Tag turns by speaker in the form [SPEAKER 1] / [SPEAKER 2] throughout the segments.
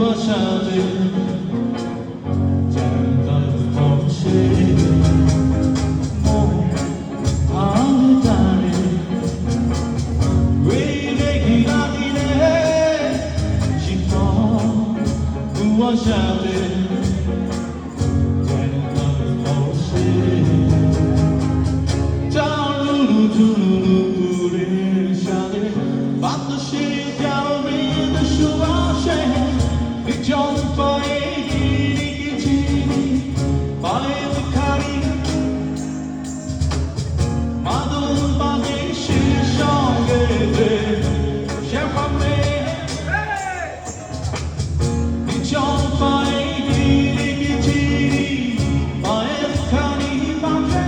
[SPEAKER 1] কুয়াশাতে জ্যান্ত ভাসে মন ভাঙে টানে ওই মেঘনা দিনে শীতল কুয়াশাতে জ্যান্ত ভাসে ঝুলুলু ঝুলুলু ফুলের সাথে বাতাসে যাও মৃদু সুবাসে নির্জন পায়ে রেখেছি পায়ের খাড়ি মাদল বাতাসের সঙ্গে শ্যামা মেঘ নির্জন পায়ে রেখেছি পায়ের খাড়ি বাঁধে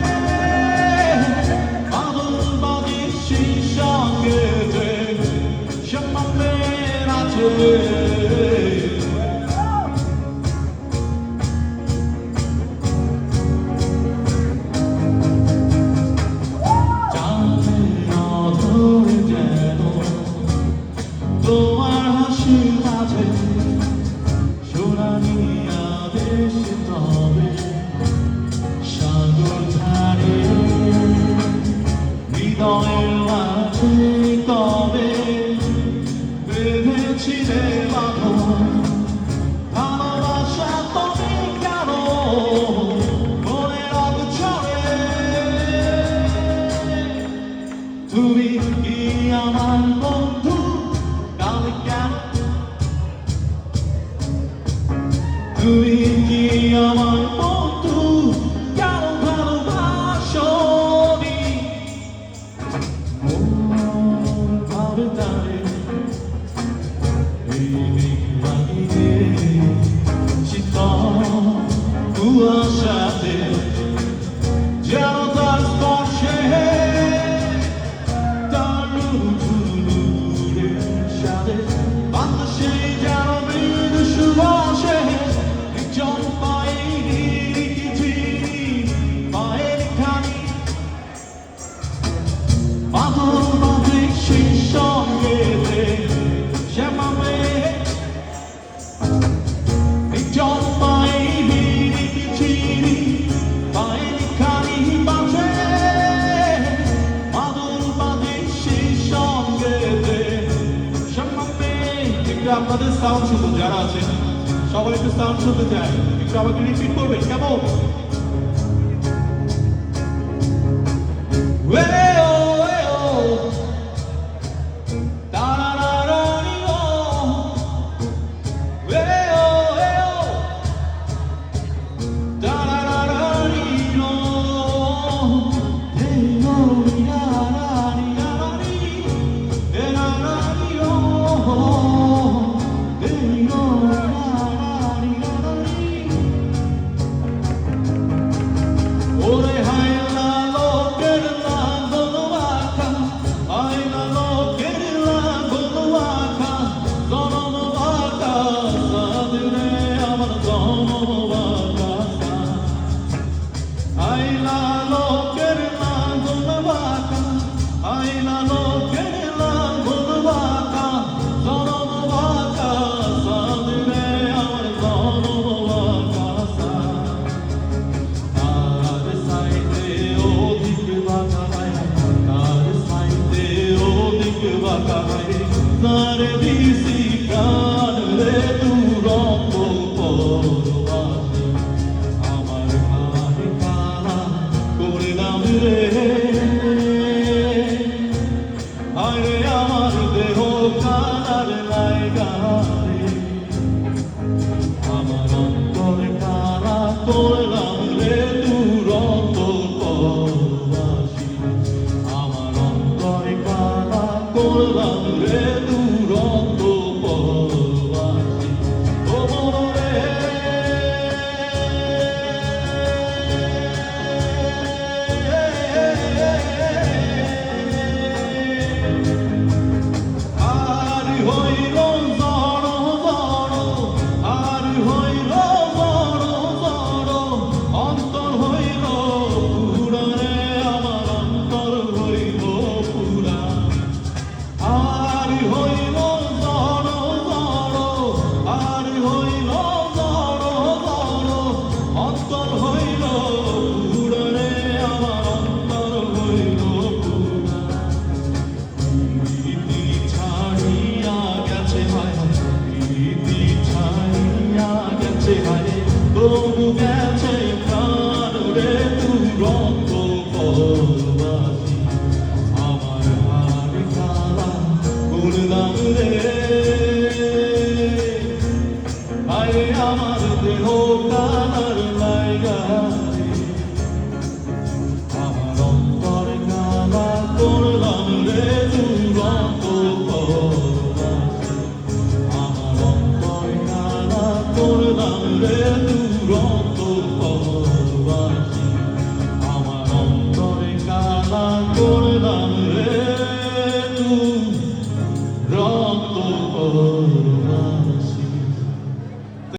[SPEAKER 1] মাদল বাতাসের সঙ্গে শ্যামা মেঘ আছে তোমার হাসির মাঝে সোনালি আদেশ তবে সাগর ধারে হৃদয়ের মাঝে কবে বেঁধেছিলে বাঁধন ভালোবাসা তুমি কেন মনে রাগ ছড়ে তুমি কি আমার বন্ধু তুমি কি আমার বন্ধু কেন ভালোবাসনি মন ভাবে তারে এই মেঘলা দিনে শীতল কুয়াশাতে যেন তার স্পর্শে তার ঝুলুঝুলু ফুলের সাথে বাতাসে যেন মৃদু সুবাসে নির্জন পায়ে রেখেছি পায়ের খানি মাদল বাতাসের সঙ্গে শ্যামা মেঘ নির্জন পায়ে রেখেছি পায়ের খানি বাঁধে মাদল বাতাসের সঙ্গে শ্যামা মেঘ। একটু আপনাদের সাউন্ড শুনুন যারা আছেন সবাই একটু সাউন্ড শুনতে চায় একটু আমাকে রিপিট করবেন কেমন করলাম রে দুরন্ত পরবাসী
[SPEAKER 2] করবা